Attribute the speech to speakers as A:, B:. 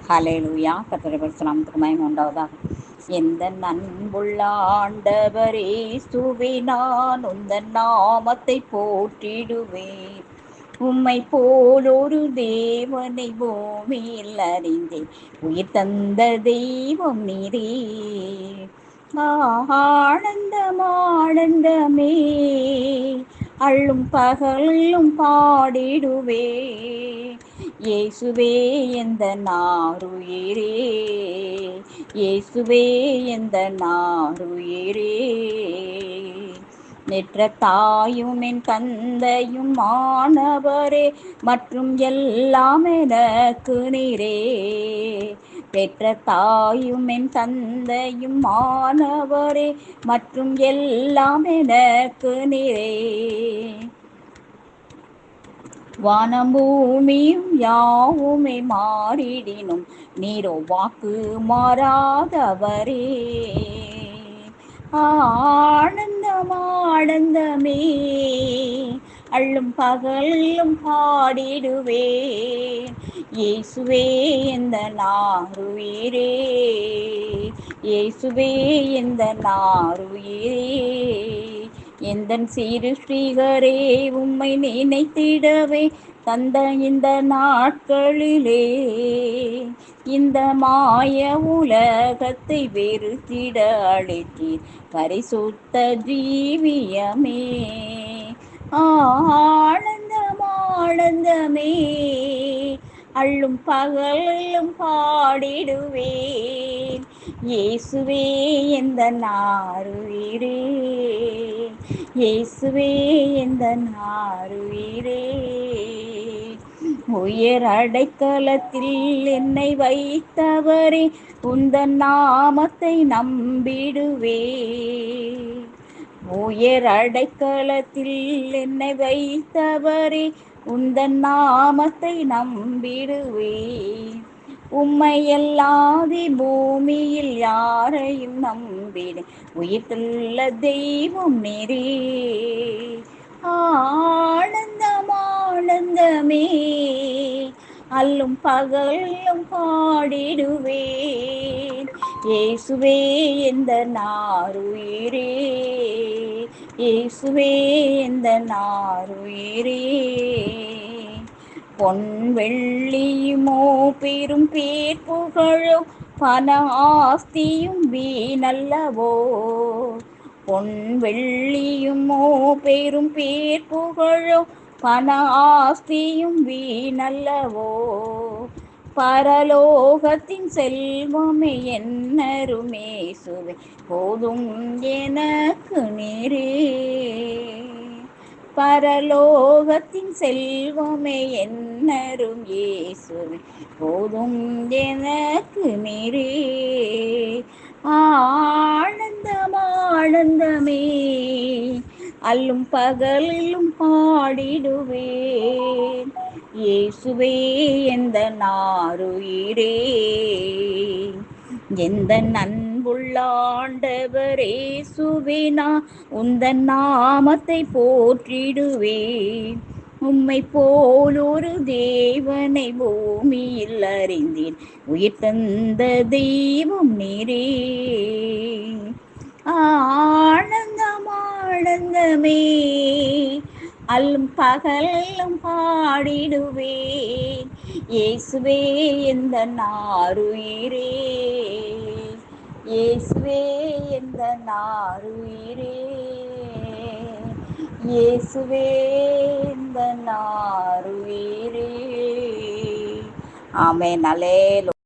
A: ஹல்லேலூயா. கர்த்தருடைய பரிசுத்த நாமத்துக்கு மகிமை உண்டாவதாக. எந்த அன்புள்ள ஆண்டவரே இயேசுவே, நான் உந்தன் நாமத்தை போற்றிடுவேன். உம்மை போல் ஒரு தேவனை பூமியில் அறிந்தேன். உயிர் தந்த தெய்வம் நீரே. ஆனந்தம் ஆனந்தமே, அள்ளும் பகலும் பாடிடுவே. இயேசுவே எந்த நாருயிரே, இயேசுவே எந்த நாருயிரே. நெற்ற தாயும் என் தந்தையும் மாணவரே, மற்றும் எல்லாம் எனக்கு நீரே. பெற்ற தாயும் என் தந்தையும் மாணவரே, மற்றும் எல்லாம் எனக்கு நீரே. வானம் பூமியும் யாவுமே மாறிடினும் நீரோ வாக்கு மாறாதவரே. ஆனந்தம் ஆனந்தமே, அள்ளும் பகலும் பாடிடுவேன். இயேசுவே எந்த நாருயிரே, இயேசுவே எந்த நாருயிரே. எந்தன் சிறு ஸ்ரீகரே, உம்மை நினைத்திடவே தந்த இந்த நாட்களிலே இந்த மாய உலகத்தை வெறுத்திட அழைத்தீர் பரிசுத்த ஜீவியமே. ஆனந்தம் ஆனந்தமே, அள்ளும் பகலும் பாடிடுவேன். இயேசுவே எந்த நாருயிரே, இயேசுவே எந்த நாருயிரே. உயர் அடைக்கலத்தில் என்னை வைத்தவரே, உந்தன் நாமத்தை நம்பிடுவே. உயர் அடைக்கலத்தில் என்னை வைத்தவரே, உந்தன் நாமத்தை நம்பிடுவே. உம்மை எல்லாதி பூமியில் யாரையும் நம்பிட உயிர்த்துள்ள தெய்வம் நீரே. ஆனந்தம் ஆனந்தமே, அல்லும் பகலும் பாடிடுவேன். இயேசுவே எந்த நாருயிரே, இயேசுவே எந்த நாருயிரே. பொன் வெள்ளியுமோ பெரும் பேர் புகழோ பண ஆஸ்தியும் வீணல்லவோ. பொன் வெள்ளியுமோ பெரும் பேர் புகழோ பண ஆஸ்தியும் வீணல்லவோ. பரலோகத்தின் செல்வமே என்னருமேசுவே, போதும் எனக்கு நீரே. பரலோகத்தின் செல்வமே என்னரும் இயேசுவே, போதும் எனக்கு நீரே. ஆனந்தம் ஆனந்தமே, அல்லும் பகலிலும் பாடிடுவேன். இயேசுவே எந்த நாருயிரே, எந்த அன்புள்ள ஆண்டவரே இயேசுவே, நான் உந்தன் நாமத்தை போற்றிடுவேன். உம்மை போல் ஒரு தேவனை பூமியில் அறிந்தேன். உயிர் தந்த தெய்வம் நீரே. ஆனந்தம் ஆனந்தமே, அல்லும் பகலும் பாடிடுவேன். இயேசுவே எந்த நாருயிரே, இயேசுவே எந்த நாருயிரே. இயேசுவே எந்த நாருயிரே. ஆமென். அல்லேலூயா.